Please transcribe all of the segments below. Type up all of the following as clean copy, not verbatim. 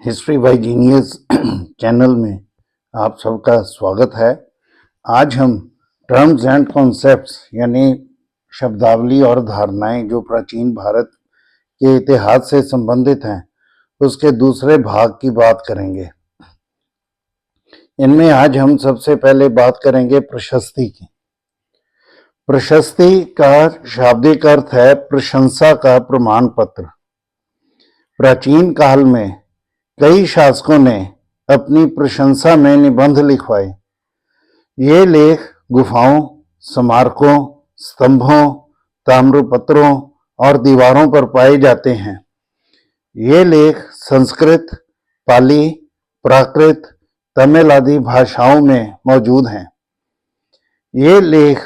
History by genius channel में आप सबका स्वागत है। आज हम टर्म्स एंड कॉन्सेप्ट्स यानी शब्दावली और धारणाएं जो प्राचीन भारत के इतिहास से संबंधित हैं उसके दूसरे भाग की बात करेंगे। इनमें आज हम सबसे पहले बात करेंगे प्रशस्ति की। प्रशस्ति का शाब्दिक अर्थ है प्रशंसा का प्रमाण पत्र। प्राचीन काल में कई शासकों ने अपनी प्रशंसा में निबंध लिखवाए। ये लेख गुफाओं, स्मारकों, स्तंभों, ताम्रपत्रों और दीवारों पर पाए जाते हैं। ये लेख संस्कृत, पाली, प्राकृत, तमिल आदि भाषाओं में मौजूद हैं। ये लेख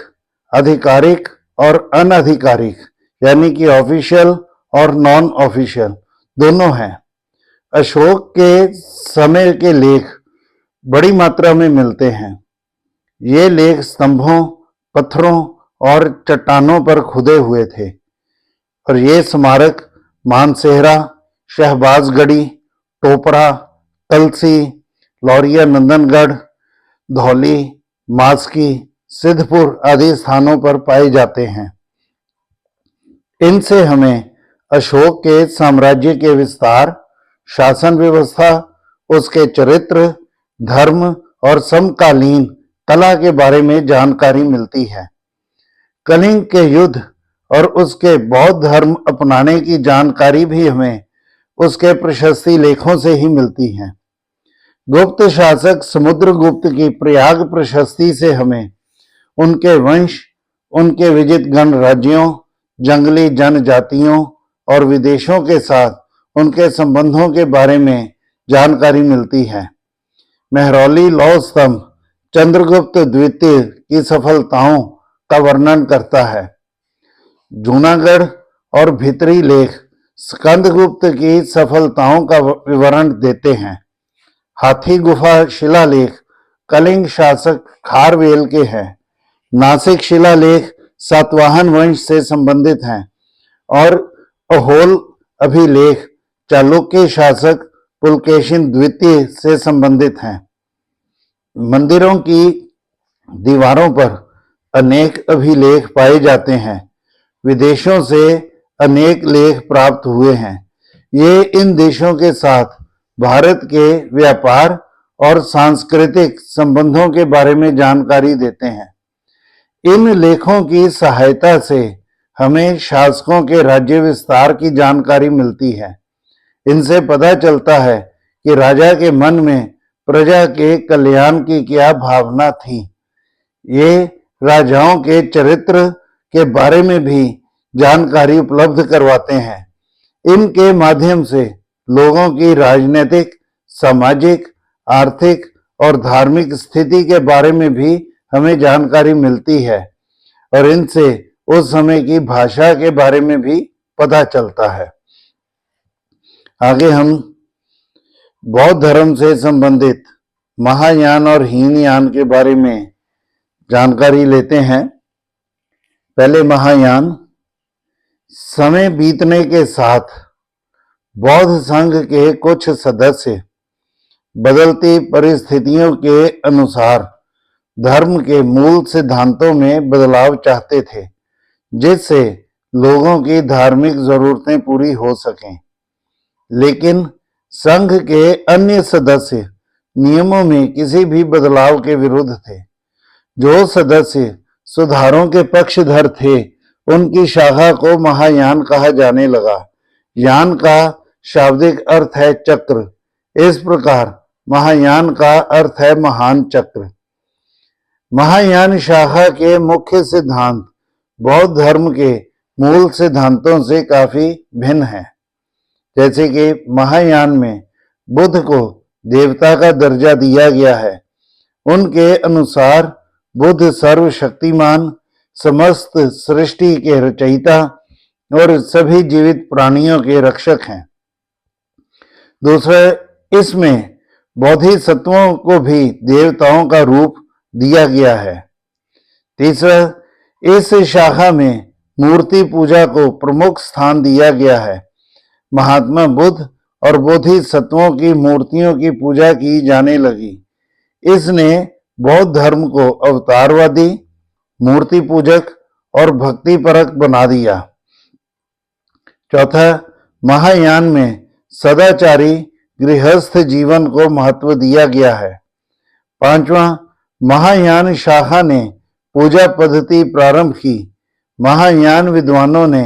आधिकारिक और अनाधिकारिक यानी कि ऑफिशियल और नॉन ऑफिशियल दोनों हैं। अशोक के समय के लेख बड़ी मात्रा में मिलते हैं। ये लेख स्तंभों, पत्थरों और चट्टानों पर खुदे हुए थे और ये स्मारक मानसेहरा, शहबाजगढ़ी, टोपरा, कलसी, लौरिया नंदनगढ़, धौली, मास्की, सिद्धपुर आदि स्थानों पर पाए जाते हैं। इनसे हमें अशोक के साम्राज्य के विस्तार, शासन व्यवस्था, उसके चरित्र, धर्म और समकालीन कला के बारे में जानकारी मिलती है। कलिंग के युद्ध और उसके बौद्ध धर्म अपनाने की जानकारी भी हमें उसके प्रशस्ति लेखों से ही मिलती है। गुप्त शासक समुद्रगुप्त की प्रयाग प्रशस्ति से हमें उनके वंश, उनके विजित गणराज्यों, जंगली जनजातियों और विदेशों के साथ उनके संबंधों के बारे में जानकारी मिलती है। मेहरौली लौह स्तंभ चंद्रगुप्त द्वितीय की सफलताओं का वर्णन करता है। जूनागढ़ और भितरी लेख स्कंदगुप्त की सफलताओं का विवरण देते हैं। हाथी गुफा शिलालेख कलिंग शासक खारवेल के हैं। नासिक शिलालेख सातवाहन वंश से संबंधित हैं और अहोल अभिलेख चालुक्य शासक पुलकेशिन द्वितीय से संबंधित हैं। मंदिरों की दीवारों पर अनेक अभिलेख पाए जाते हैं। विदेशों से अनेक लेख प्राप्त हुए हैं। ये इन देशों के साथ भारत के व्यापार और सांस्कृतिक संबंधों के बारे में जानकारी देते हैं। इन लेखों की सहायता से हमें शासकों के राज्य विस्तार की जानकारी मिलती है। इनसे पता चलता है कि राजा के मन में प्रजा के कल्याण की क्या भावना थी। ये राजाओं के चरित्र के बारे में भी जानकारी उपलब्ध करवाते हैं। इनके माध्यम से लोगों की राजनीतिक, सामाजिक, आर्थिक और धार्मिक स्थिति के बारे में भी हमें जानकारी मिलती है और इनसे उस समय की भाषा के बारे में भी पता चलता है। आगे हम बौद्ध धर्म से संबंधित महायान और हीनयान के बारे में जानकारी लेते हैं। पहले महायान। समय बीतने के साथ बौद्ध संघ के कुछ सदस्य बदलती परिस्थितियों के अनुसार धर्म के मूल सिद्धांतों में बदलाव चाहते थे, जिससे लोगों की धार्मिक जरूरतें पूरी हो सकें। लेकिन संघ के अन्य सदस्य नियमों में किसी भी बदलाव के विरुद्ध थे। जो सदस्य सुधारों के पक्षधर थे उनकी शाखा को महायान कहा जाने लगा। यान का शाब्दिक अर्थ है चक्र। इस प्रकार महायान का अर्थ है महान चक्र। महायान शाखा के मुख्य सिद्धांत बौद्ध धर्म के मूल सिद्धांतों से काफी भिन्न है। जैसे कि महायान में बुद्ध को देवता का दर्जा दिया गया है। उनके अनुसार बुद्ध सर्वशक्तिमान, समस्त सृष्टि के रचयिता और सभी जीवित प्राणियों के रक्षक हैं। दूसरा, इसमें बोधिसत्वों को भी देवताओं का रूप दिया गया है। तीसरा, इस शाखा में मूर्ति पूजा को प्रमुख स्थान दिया गया है। महात्मा बुद्ध और बोधिसत्वों की मूर्तियों की पूजा की जाने लगी। इसने बौद्ध धर्म को अवतारवादी, मूर्ति पूजक और भक्तिपरक बना दिया। चौथा, महायान में सदाचारी गृहस्थ जीवन को महत्व दिया गया है। पांचवा, महायान शाखा ने पूजा पद्धति प्रारंभ की। महायान विद्वानों ने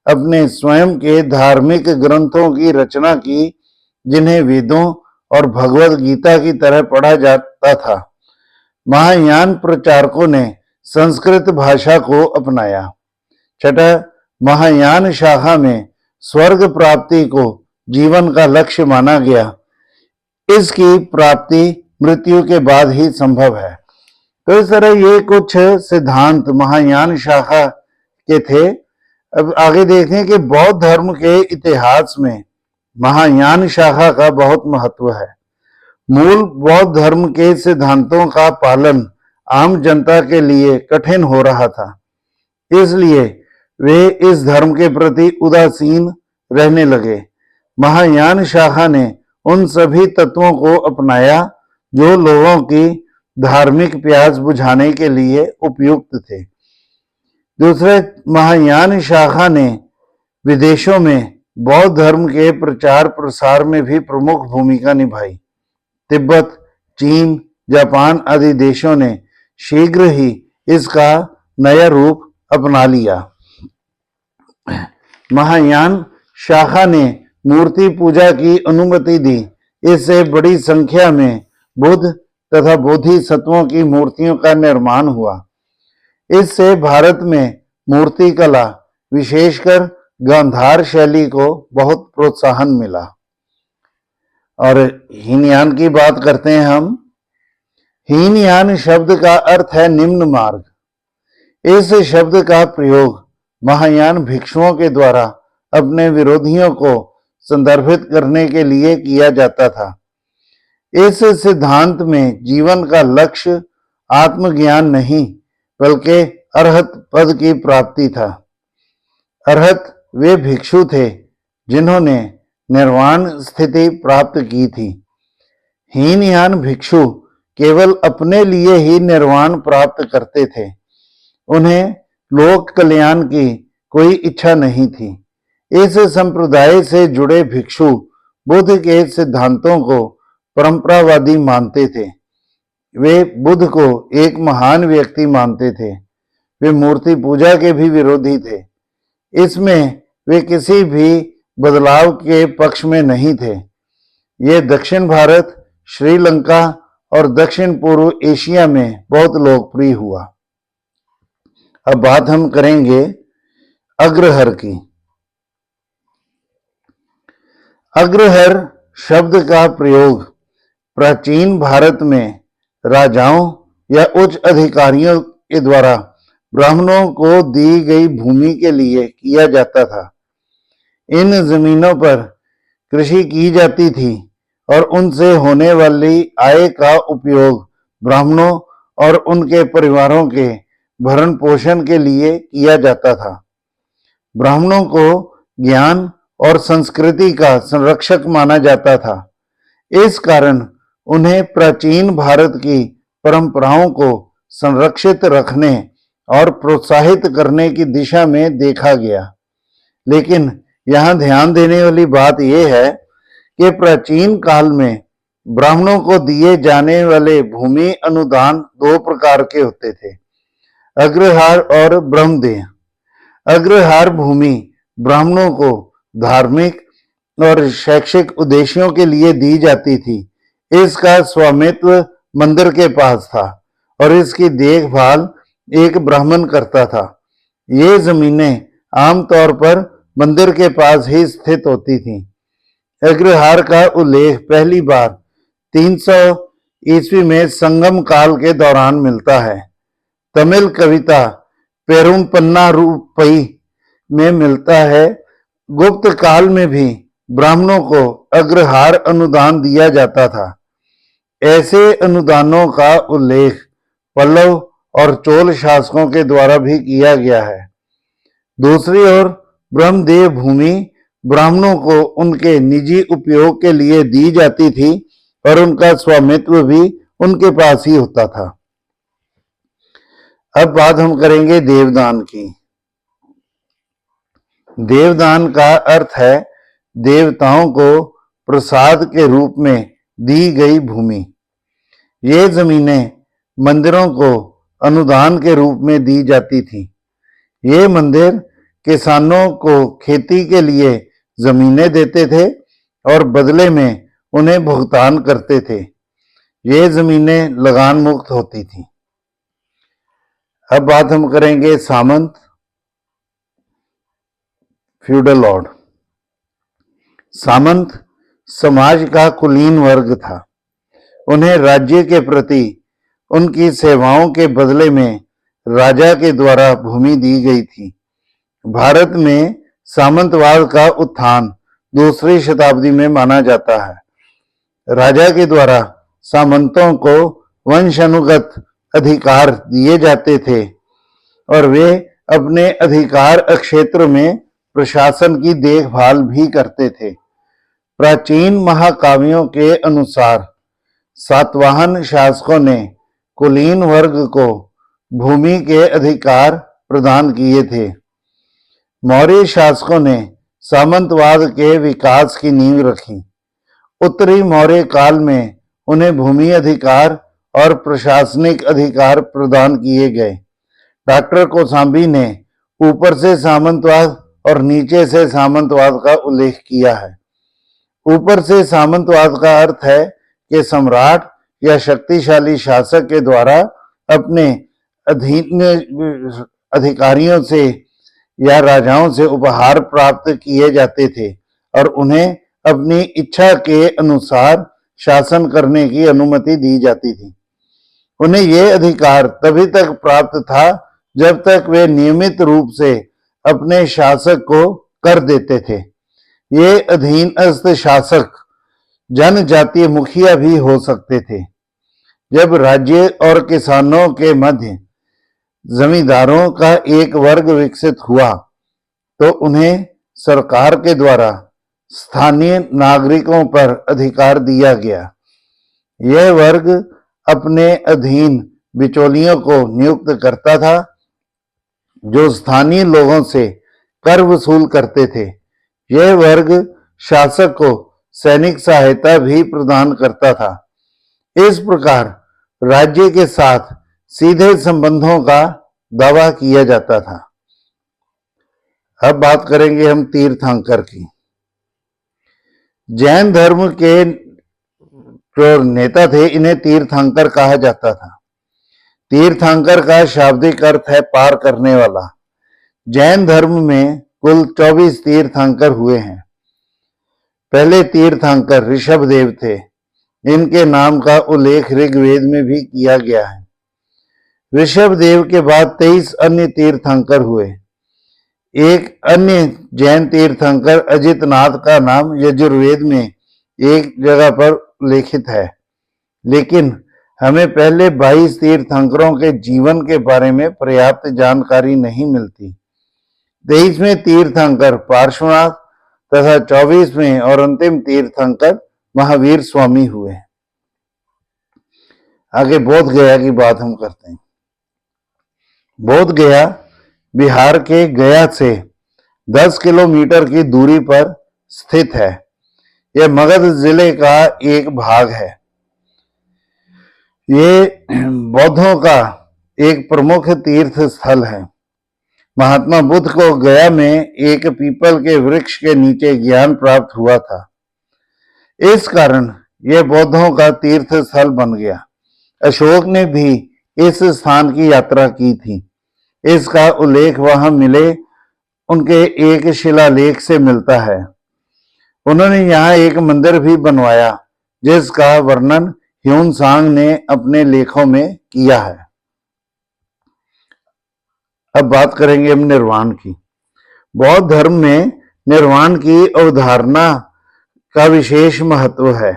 अपने स्वयं के धार्मिक ग्रंथों की रचना की, जिन्हें वेदों और भगवद गीता की तरह पढ़ा जाता था। महायान प्रचारकों ने संस्कृत भाषा को अपनाया। छठा, महायान शाखा में स्वर्ग प्राप्ति को जीवन का लक्ष्य माना गया। इसकी प्राप्ति मृत्यु के बाद ही संभव है। तो इस तरह ये कुछ सिद्धांत महायान शाखा के थे। अब आगे देखें कि बौद्ध धर्म के इतिहास में महायान शाखा का बहुत महत्व है। मूल बौद्ध धर्म के सिद्धांतों का पालन आम जनता के लिए कठिन हो रहा था, इसलिए वे इस धर्म के प्रति उदासीन रहने लगे। महायान शाखा ने उन सभी तत्वों को अपनाया जो लोगों की धार्मिक प्यास बुझाने के लिए उपयुक्त थे। दूसरे, महायान शाखा ने विदेशों में बौद्ध धर्म के प्रचार प्रसार में भी प्रमुख भूमिका निभाई। तिब्बत, चीन, जापान आदि देशों ने शीघ्र ही इसका नया रूप अपना लिया। महायान शाखा ने मूर्ति पूजा की अनुमति दी। इससे बड़ी संख्या में बुद्ध तथा बोधिसत्वों की मूर्तियों का निर्माण हुआ। इससे भारत में मूर्ति कला, विशेषकर गांधार शैली को बहुत प्रोत्साहन मिला। और हीनयान की बात करते हैं हम। हीनयान शब्द का अर्थ है निम्न मार्ग। इस शब्द का प्रयोग महायान भिक्षुओं के द्वारा अपने विरोधियों को संदर्भित करने के लिए किया जाता था। इस सिद्धांत में जीवन का लक्ष्य आत्मज्ञान नहीं बल्कि अरहत पद की प्राप्ति था। अरहत वे भिक्षु थे जिन्होंने निर्वाण स्थिति प्राप्त की थी। हीनयान भिक्षु केवल अपने लिए ही निर्वाण प्राप्त करते थे। उन्हें लोक कल्याण की कोई इच्छा नहीं थी। इस संप्रदाय से जुड़े भिक्षु बुद्ध के सिद्धांतों को परंपरावादी मानते थे। वे बुद्ध को एक महान व्यक्ति मानते थे। वे मूर्ति पूजा के भी विरोधी थे। इसमें वे किसी भी बदलाव के पक्ष में नहीं थे। ये दक्षिण भारत, श्रीलंका और दक्षिण पूर्व एशिया में बहुत लोकप्रिय हुआ। अब बात हम करेंगे अग्रहर की। अग्रहर शब्द का प्रयोग प्राचीन भारत में राजाओं या उच्च अधिकारियों के द्वारा ब्राह्मणों को दी गई भूमि के लिए किया जाता था। इन जमीनों पर कृषि की जाती थी और उनसे होने वाली आय का उपयोग ब्राह्मणों और उनके परिवारों के भरण पोषण के लिए किया जाता था। ब्राह्मणों को ज्ञान और संस्कृति का संरक्षक माना जाता था। इस कारण उन्हें प्राचीन भारत की परंपराओं को संरक्षित रखने और प्रोत्साहित करने की दिशा में देखा गया। लेकिन यहाँ ध्यान देने वाली बात यह है कि प्राचीन काल में ब्राह्मणों को दिए जाने वाले भूमि अनुदान दो प्रकार के होते थे, अग्रहार और ब्रह्मदेह। अग्रहार भूमि ब्राह्मणों को धार्मिक और शैक्षिक उद्देश्यों के लिए दी जाती थी। इसका स्वामित्व मंदिर के पास था और इसकी देखभाल एक ब्राह्मण करता था। ये जमीनें आमतौर पर मंदिर के पास ही स्थित होती थीं। अग्रहार का उल्लेख पहली बार 300 ईस्वी में संगम काल के दौरान मिलता है। तमिल कविता पेरुम्पन्नारुपई में मिलता है। गुप्त काल में भी ब्राह्मणों को अग्रहार अनुदान दिया जाता था। ऐसे अनुदानों का उल्लेख पल्लव और चोल शासकों के द्वारा भी किया गया है। दूसरी ओर ब्रह्मदेव भूमि ब्राह्मणों को उनके निजी उपयोग के लिए दी जाती थी और उनका स्वामित्व भी उनके पास ही होता था। अब बात हम करेंगे देवदान की। देवदान का अर्थ है देवताओं को प्रसाद के रूप में दी गई भूमि। ये जमीनें मंदिरों को अनुदान के रूप में दी जाती थी। ये मंदिर किसानों को खेती के लिए जमीनें देते थे और बदले में उन्हें भुगतान करते थे। ये जमीनें लगान मुक्त होती थी। अब बात हम करेंगे सामंत, फ्यूडल लॉर्ड। सामंत समाज का कुलीन वर्ग था। उन्हें राज्य के प्रति उनकी सेवाओं के बदले में राजा के द्वारा भूमि दी गई थी। भारत में सामंतवाद का उत्थान दूसरी शताब्दी में माना जाता है। राजा के द्वारा सामंतों को वंशानुगत अधिकार दिए जाते थे और वे अपने अधिकार क्षेत्र में प्रशासन की देखभाल भी करते थे। प्राचीन महाकाव्यों के अनुसार सातवाहन शासकों ने कुलीन वर्ग को भूमि के अधिकार प्रदान किए थे। मौर्य शासकों ने सामंतवाद के विकास की नींव रखी। उत्तरी मौर्य काल में उन्हें भूमि अधिकार और प्रशासनिक अधिकार प्रदान किए गए। डॉक्टर कौशांबी ने ऊपर से सामंतवाद और नीचे से सामंतवाद का उल्लेख किया है। ऊपर से सामंतवाद का अर्थ है कि सम्राट या शक्तिशाली शासक के द्वारा अपने अधीन अधिकारियों से या राजाओं से उपहार प्राप्त किए जाते थे और उन्हें अपनी इच्छा के अनुसार शासन करने की अनुमति दी जाती थी। उन्हें यह अधिकार तभी तक प्राप्त था जब तक वे नियमित रूप से अपने शासक को कर देते थे। ये अधीनस्थ शासक जनजातीय मुखिया भी हो सकते थे। जब राज्य और किसानों के मध्य जमींदारों का एक वर्ग विकसित हुआ तो उन्हें सरकार के द्वारा स्थानीय नागरिकों पर अधिकार दिया गया। यह वर्ग अपने अधीन बिचौलियों को नियुक्त करता था जो स्थानीय लोगों से कर वसूल करते थे। यह वर्ग शासक को सैनिक सहायता भी प्रदान करता था। इस प्रकार राज्य के साथ सीधे संबंधों का दावा किया जाता था। अब बात करेंगे हम तीर्थंकर की। जैन धर्म के जो नेता थे इन्हें तीर्थंकर कहा जाता था। तीर्थंकर का शाब्दिक अर्थ है पार करने वाला। जैन धर्म में कुल 24 तीर्थंकर हुए हैं। पहले तीर्थंकर ऋषभदेव थे। इनके नाम का उल्लेख ऋग्वेद में भी किया गया है। ऋषभदेव के बाद 23 अन्य तीर्थंकर हुए। एक अन्य जैन तीर्थंकर अजितनाथ का नाम यजुर्वेद में एक जगह पर उल्लेखित है, लेकिन हमें पहले 22 तीर्थंकरों के जीवन के बारे में पर्याप्त जानकारी नहीं मिलती। 23वें तीर्थंकर पार्श्वनाथ तथा 24वें और अंतिम तीर्थंकर महावीर स्वामी हुए। आगे बोध गया की बात हम करते हैं। बोध गया बिहार के गया से 10 किलोमीटर की दूरी पर स्थित है। यह मगध जिले का एक भाग है। ये बौद्धों का एक प्रमुख तीर्थ स्थल है। महात्मा बुद्ध को गया में एक पीपल के वृक्ष के नीचे ज्ञान प्राप्त हुआ था। इस कारण यह बौद्धों का तीर्थ स्थल बन गया। अशोक ने भी इस स्थान की यात्रा की थी। इसका उल्लेख वहां मिले उनके एक शिलालेख से मिलता है। उन्होंने यहाँ एक मंदिर भी बनवाया जिसका वर्णन ह्यून सांग ने अपने लेखों में किया है। अब बात करेंगे हम निर्वाण की। बौद्ध धर्म में निर्वाण की अवधारणा का विशेष महत्व है।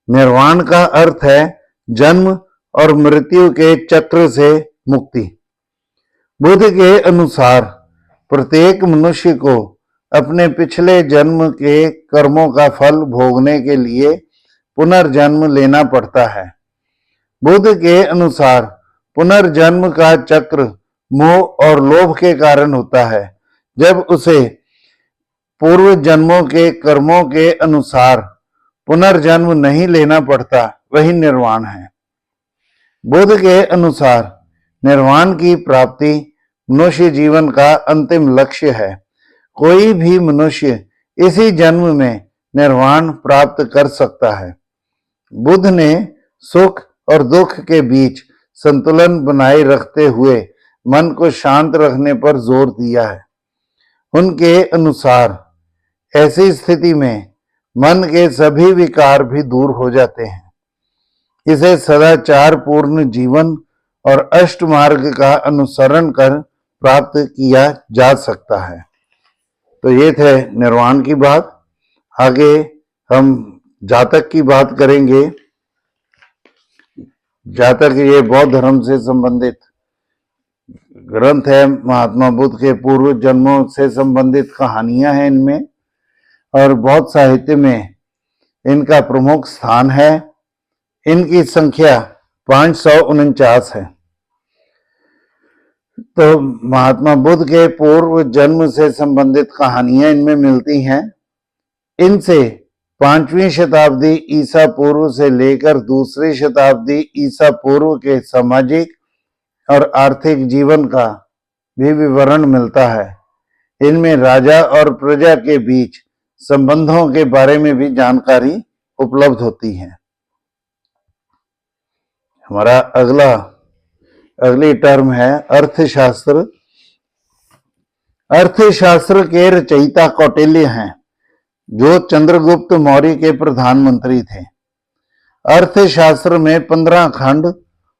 निर्वाण का अर्थ है जन्म और मृत्यु के चक्र से मुक्ति। बुद्ध के अनुसार प्रत्येक मनुष्य को अपने पिछले जन्म के कर्मों का फल भोगने के लिए पुनर्जन्म लेना पड़ता है। बुद्ध के अनुसार पुनर्जन्म का चक्र मोह और लोभ के कारण होता है। जब उसे पूर्व जन्मों के कर्मों के अनुसार पुनर्जन्म नहीं लेना पड़ता, वही निर्वाण है। बुद्ध के अनुसार निर्वाण की प्राप्ति मनुष्य जीवन का अंतिम लक्ष्य है। कोई भी मनुष्य इसी जन्म में निर्वाण प्राप्त कर सकता है। बुद्ध ने सुख और दुख के बीच संतुलन बनाए रखते हुए मन को शांत रखने पर जोर दिया है। उनके अनुसार ऐसी स्थिति में मन के सभी विकार भी दूर हो जाते हैं। इसे सदाचार पूर्ण जीवन और अष्ट मार्ग का अनुसरण कर प्राप्त किया जा सकता है। तो ये थे निर्वाण की बात। आगे हम जातक की बात करेंगे। जातक ये बौद्ध धर्म से संबंधित ग्रंथ है। महात्मा बुद्ध के पूर्व जन्मों से संबंधित कहानियां हैं इनमें, और बौद्ध साहित्य में इनका प्रमुख स्थान है। इनकी संख्या 549 है। तो महात्मा बुद्ध के पूर्व जन्म से संबंधित कहानियां इनमें मिलती हैं। इनसे 5वीं शताब्दी ईसा पूर्व से लेकर दूसरी शताब्दी ईसा पूर्व के सामाजिक और आर्थिक जीवन का भी विवरण मिलता है। इनमें राजा और प्रजा के बीच संबंधों के बारे में भी जानकारी उपलब्ध होती है। हमारा अगली टर्म है अर्थशास्त्र। अर्थशास्त्र के रचयिता कौटिल्य हैं, जो चंद्रगुप्त मौर्य के प्रधानमंत्री थे। अर्थशास्त्र में 15 खंड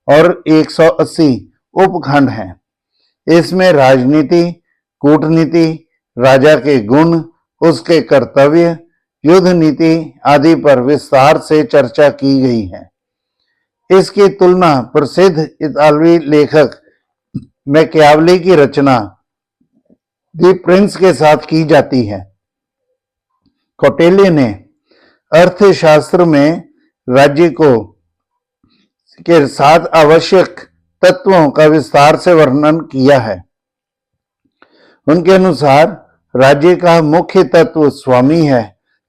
और 180 उपखंड हैं। इसमें राजनीति, कूटनीति, राजा के गुण, उसके कर्तव्य, युद्ध नीति आदि पर विस्तार से चर्चा की गई है। इसकी तुलना प्रसिद्ध इतालवी लेखक मैकियावली की रचना दी प्रिंस के साथ की जाती है। कौटिल्य ने अर्थशास्त्र में राज्य के 7 आवश्यक तत्वों का विस्तार से वर्णन किया है। उनके अनुसार राज्य का मुख्य तत्व स्वामी है,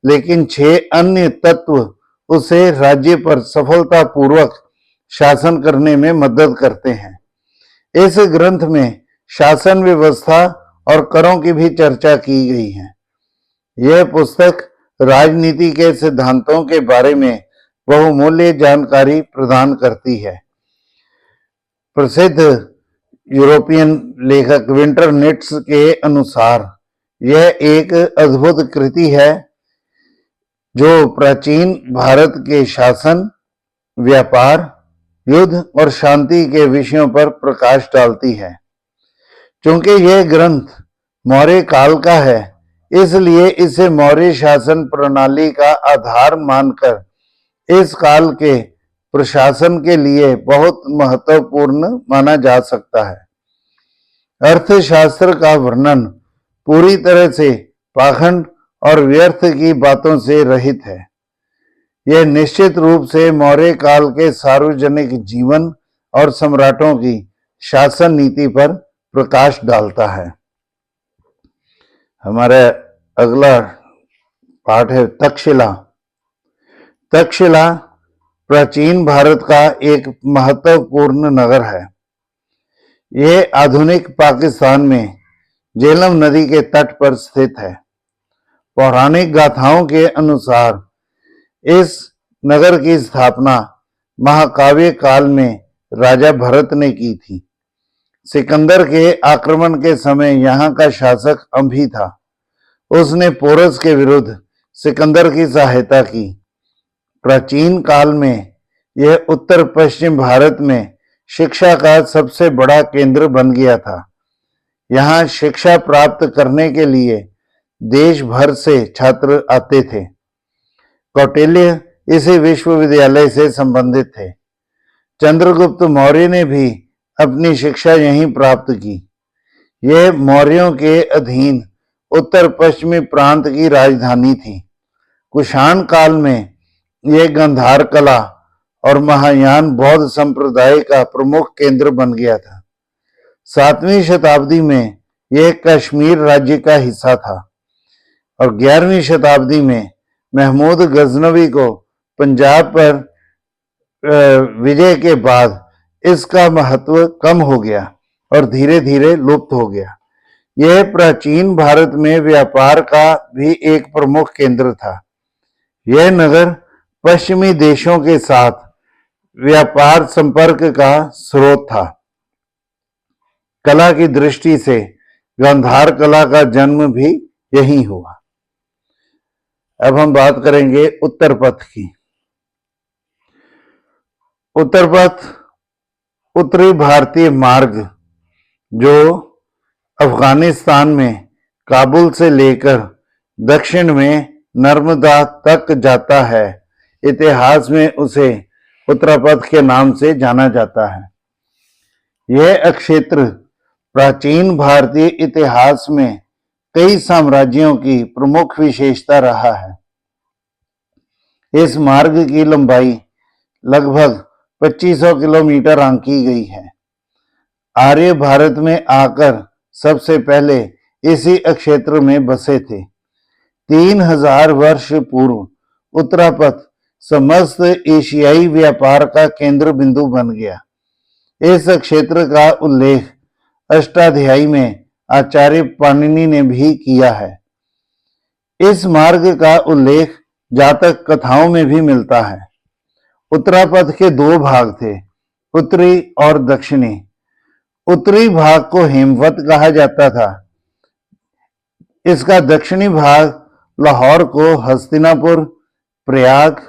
लेकिन 6 अन्य तत्व उसे राज्य पर सफलतापूर्वक शासन करने में मदद करते हैं। इस ग्रंथ में शासन व्यवस्था और करों की भी चर्चा की गई है। यह पुस्तक राजनीति के सिद्धांतों के बारे में बहुमूल्य जानकारी प्रदान करती है। प्रसिद्ध यूरोपियन लेखक विंटरनिट्स के अनुसार यह एक अद्भुत कृति है, जो प्राचीन भारत के शासन, व्यापार, युद्ध और शांति के विषयों पर प्रकाश डालती है। चूंकि यह ग्रंथ मौर्य काल का है, इसलिए इसे मौर्य शासन प्रणाली का आधार मानकर इस काल के प्रशासन के लिए बहुत महत्वपूर्ण माना जा सकता है। अर्थशास्त्र का वर्णन पूरी तरह से पाखंड और व्यर्थ की बातों से रहित है। यह निश्चित रूप से मौर्य काल के सार्वजनिक जीवन और सम्राटों की शासन नीति पर प्रकाश डालता है। हमारा अगला पाठ है तक्षशिला। तक्षशिला प्राचीन भारत का एक महत्वपूर्ण नगर है। यह आधुनिक पाकिस्तान में झेलम नदी के तट पर स्थित है। पौराणिक गाथाओं के अनुसार इस नगर की स्थापना महाकाव्य काल में राजा भरत ने की थी। सिकंदर के आक्रमण के समय यहाँ का शासक अंभी था। उसने पोरस के विरुद्ध सिकंदर की सहायता की। प्राचीन काल में यह उत्तर पश्चिम भारत में शिक्षा का सबसे बड़ा केंद्र बन गया था। यहाँ शिक्षा प्राप्त करने के लिए देश भर से छात्र आते थे। कौटिल्य इसी विश्वविद्यालय से संबंधित थे। चंद्रगुप्त मौर्य ने भी अपनी शिक्षा यहीं प्राप्त की। यह मौर्यों के अधीन उत्तर पश्चिमी प्रांत की राजधानी थी। कुषाण काल में यह गांधार कला और महायान बौद्ध संप्रदाय का प्रमुख केंद्र बन गया था। 7वीं शताब्दी में यह कश्मीर राज्य का हिस्सा था और 11वीं शताब्दी में महमूद गजनवी को पंजाब पर विजय के बाद इसका महत्व कम हो गया और धीरे धीरे लुप्त हो गया। यह प्राचीन भारत में व्यापार का भी एक प्रमुख केंद्र था। यह नगर पश्चिमी देशों के साथ व्यापार संपर्क का स्रोत था। कला की दृष्टि से गांधार कला का जन्म भी यहीं हुआ। अब हम बात करेंगे उत्तर पथ की। उत्तर पथ उत्तरी भारतीय मार्ग जो अफगानिस्तान में काबुल से लेकर दक्षिण में नर्मदा तक जाता है। इतिहास में उसे उत्तरापथ के नाम से जाना जाता है। यह क्षेत्र प्राचीन भारतीय इतिहास में कई साम्राज्यों की प्रमुख विशेषता रहा है। इस मार्ग की लंबाई लगभग 2500 किलोमीटर आंकी गई है। आर्य भारत में आकर सबसे पहले इसी क्षेत्र में बसे थे। 3000 वर्ष पूर्व उत्तरापथ समस्त एशियाई व्यापार का केंद्र बिंदु बन गया। इस क्षेत्र का उल्लेख अष्टाध्यायी में आचार्य पाणिनि ने भी किया है। इस मार्ग का उल्लेख जातक कथाओं में भी मिलता है। उत्तरापथ के 2 भाग थे, उत्तरी और दक्षिणी। उत्तरी भाग को हेमवत कहा जाता था। इसका दक्षिणी भाग लाहौर को हस्तिनापुर, प्रयाग,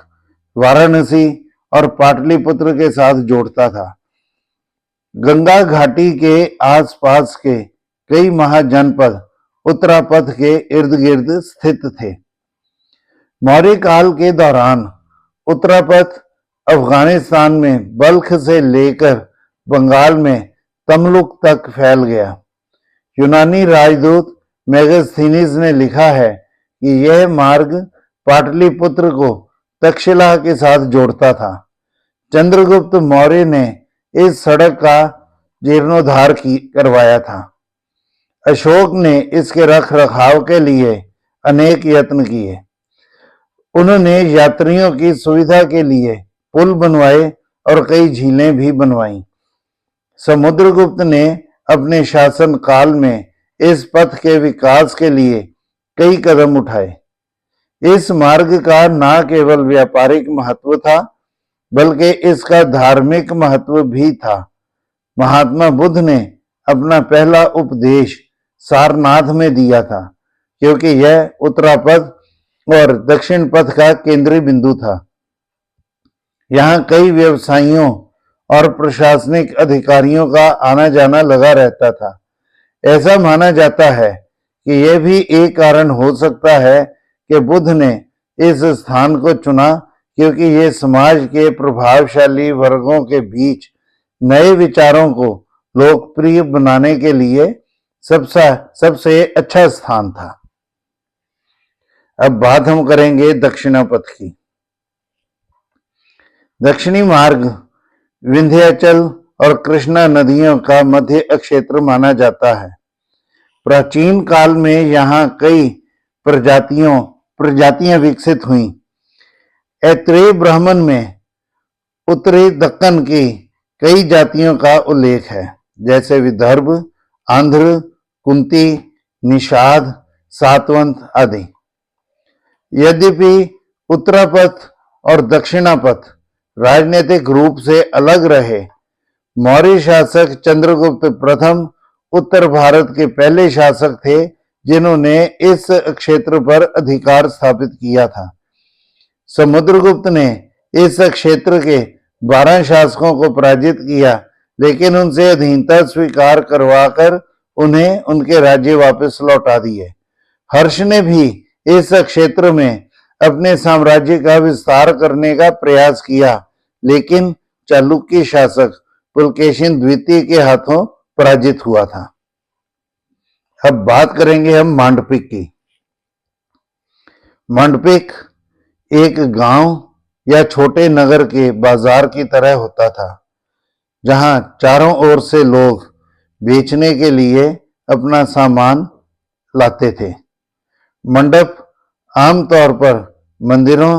वाराणसी और पाटलिपुत्र के साथ जोड़ता था। गंगा घाटी के आसपास के कई महाजनपद उत्तरापथ के इर्द गिर्द स्थित थे। मौर्य काल के दौरान उत्तरापथ अफगानिस्तान में बल्ख से लेकर बंगाल में तमलुक तक फैल गया। यूनानी राजदूत मेगास्थनीज ने लिखा है कि यह मार्ग पाटलिपुत्र को तक्षशिला के साथ जोड़ता था। चंद्रगुप्त मौर्य ने इस सड़क का जीर्णोद्धार करवाया था। अशोक ने इसके रख रखाव के लिए अनेक यत्न किए। उन्होंने यात्रियों की सुविधा के लिए पुल बनवाए और कई झीलें भी बनवाईं। समुद्रगुप्त ने अपने शासन काल में इस पथ के विकास के लिए कई कदम उठाए। इस मार्ग का न केवल व्यापारिक महत्व था बल्कि इसका धार्मिक महत्व भी था। महात्मा बुद्ध ने अपना पहला उपदेश सारनाथ में दिया था क्योंकि यह उत्तरापथ और दक्षिण पथ का केंद्रीय बिंदु था। यहाँ कई व्यवसायियों और प्रशासनिक अधिकारियों का आना जाना लगा रहता था। ऐसा माना जाता है कि यह भी एक कारण हो सकता है कि बुद्ध ने इस स्थान को चुना क्योंकि ये समाज के प्रभावशाली वर्गों के बीच नए विचारों को लोकप्रिय बनाने के लिए सबसे अच्छा स्थान था। अब बात हम करेंगे दक्षिणापथ की। दक्षिणी मार्ग विंध्याचल और कृष्णा नदियों का मध्य क्षेत्र माना जाता है। प्राचीन काल में यहाँ कई प्रजातियां विकसित हुईं। ऐत्रेय ब्राह्मण में उत्तरी दक्कन की कई जातियों का उल्लेख है, जैसे विदर्भ, आंध्र, कुंती, निषाद, सातवंत आदि। यद्यपि उत्तरापथ और दक्षिणापथ राजनीतिक रूप से अलग रहे, मौर्य शासक चंद्रगुप्त प्रथम उत्तर भारत के पहले शासक थे जिन्होंने इस क्षेत्र पर अधिकार स्थापित किया था। समुद्रगुप्त ने इस क्षेत्र के 12 शासकों को पराजित किया, लेकिन उनसे अधीनता स्वीकार करवाकर उन्हें उनके राज्य वापस लौटा दिए। हर्ष ने भी इस क्षेत्र में अपने साम्राज्य का विस्तार करने का प्रयास किया, लेकिन चालुक्य शासक पुलकेशिन द्वितीय के हाथों पराजित हुआ था। अब बात करेंगे हम मांडपिक की। मांडपिक एक गांव या छोटे नगर के बाजार की तरह होता था, जहां चारों ओर से लोग बेचने के लिए अपना सामान लाते थे। मंडप आमतौर पर मंदिरों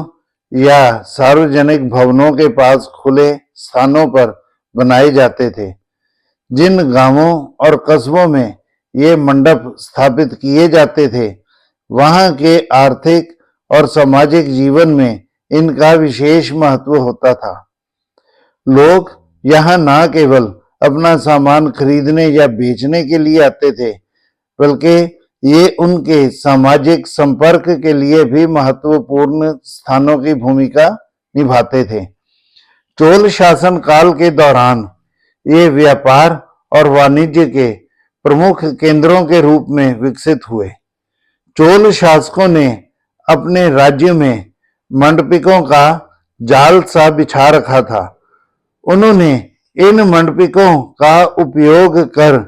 या सार्वजनिक भवनों के पास खुले स्थानों पर बनाए जाते थे। जिन गांवों और कस्बों में ये मंडप स्थापित किए जाते थे, वहां के आर्थिक और सामाजिक जीवन में इनका विशेष महत्व होता था। लोग यहाँ न केवल अपना सामान खरीदने या बेचने के लिए आते थे, बल्कि ये उनके सामाजिक संपर्क के लिए भी महत्वपूर्ण स्थानों की भूमिका निभाते थे। चोल शासन काल के दौरान ये व्यापार और वाणिज्य के प्रमुख केंद्रों के रूप में विकसित हुए। चोल शासकों ने अपने राज्य में मंडपिकों का जाल सा बिछा रखा था। उन्होंने इन मंडपिकों का उपयोग कर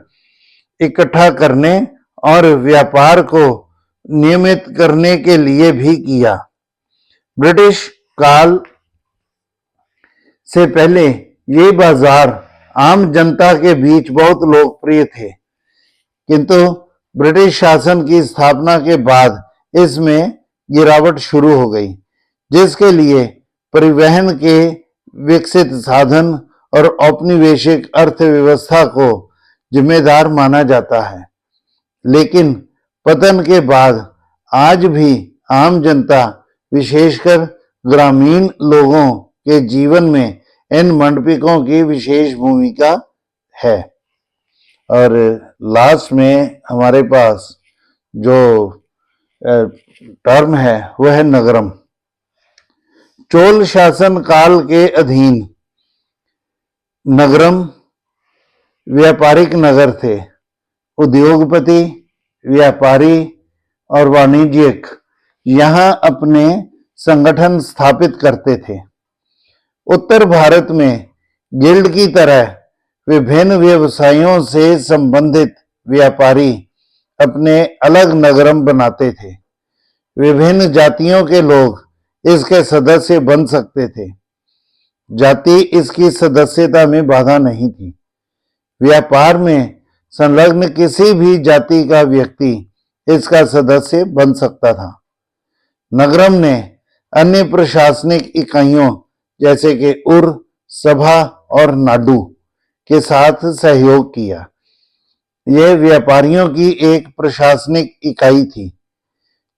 इकट्ठा करने और व्यापार को नियमित करने के लिए भी किया। ब्रिटिश काल से पहले ये बाजार आम जनता के बीच बहुत लोकप्रिय थे, किंतु ब्रिटिश शासन की स्थापना के बाद इसमें गिरावट शुरू हो गई, जिसके लिए परिवहन के विकसित साधन और औपनिवेशिक अर्थव्यवस्था को जिम्मेदार माना जाता है। लेकिन पतन के बाद आज भी आम जनता, विशेषकर ग्रामीण लोगों के जीवन में इन मंडपिकों की विशेष भूमिका है। और लास्ट में हमारे पास जो टर्म है वह है नगरम। चोल शासन काल के अधीन नगरम व्यापारिक नगर थे। उद्योगपति, व्यापारी और वाणिज्यिक यहाँ अपने संगठन स्थापित करते थे। उत्तर भारत में गिल्ड की तरह विभिन्न व्यवसायों से संबंधित व्यापारी अपने अलग नगरम बनाते थे। विभिन्न जातियों के लोग इसके सदस्य बन सकते थे। जाति इसकी सदस्यता में बाधा नहीं थी। व्यापार में संलग्न किसी भी जाति का व्यक्ति इसका सदस्य बन सकता था। नगरम ने अन्य प्रशासनिक इकाइयों जैसे कि उर, सभा और नाडु के साथ सहयोग किया। यह व्यापारियों की एक प्रशासनिक इकाई थी।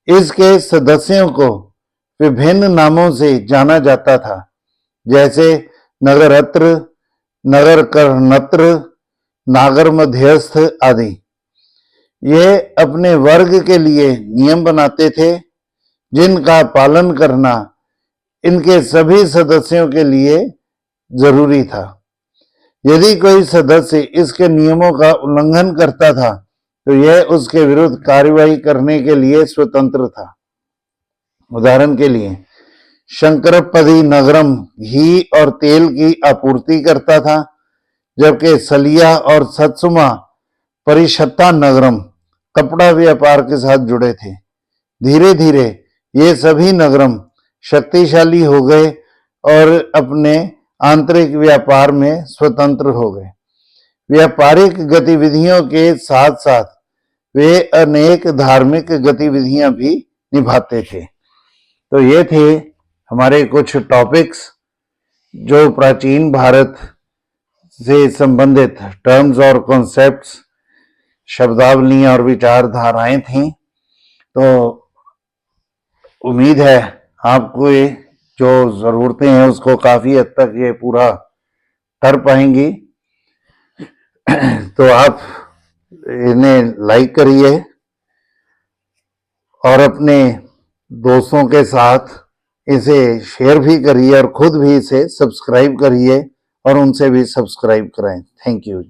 इसके सदस्यों को विभिन्न नामों से जाना जाता था, जैसे नगरत्र, नगर कर्णत्र, नागर मध्यस्थ आदि। ये अपने वर्ग के लिए नियम बनाते थे, जिनका पालन करना इनके सभी सदस्यों के लिए जरूरी था। यदि कोई सदस्य इसके नियमों का उल्लंघन करता था, तो यह उसके विरुद्ध कार्रवाई करने के लिए स्वतंत्र था। उदाहरण के लिए शंकरपदी नगरम घी और तेल की आपूर्ति करता था, जबकि सलिया और सत्सुमा परिषत्ता नगरम कपड़ा व्यापार के साथ जुड़े थे। धीरे धीरे ये सभी नगरम शक्तिशाली हो गए और अपने आंतरिक व्यापार में स्वतंत्र हो गए। व्यापारिक गतिविधियों के साथ साथ वे अनेक धार्मिक गतिविधियां भी निभाते थे। तो ये थे हमारे कुछ टॉपिक्स जो प्राचीन भारत से संबंधित टर्म्स और कॉन्सेप्ट्स, शब्दावलियां और विचारधाराएं थीं। तो उम्मीद है आपको ये जो ज़रूरतें हैं उसको काफ़ी हद तक ये पूरा कर पाएंगी। तो आप इन्हें लाइक करिए और अपने दोस्तों के साथ इसे शेयर भी करिए और खुद भी इसे सब्सक्राइब करिए और उनसे भी सब्सक्राइब कराएं। Thank you.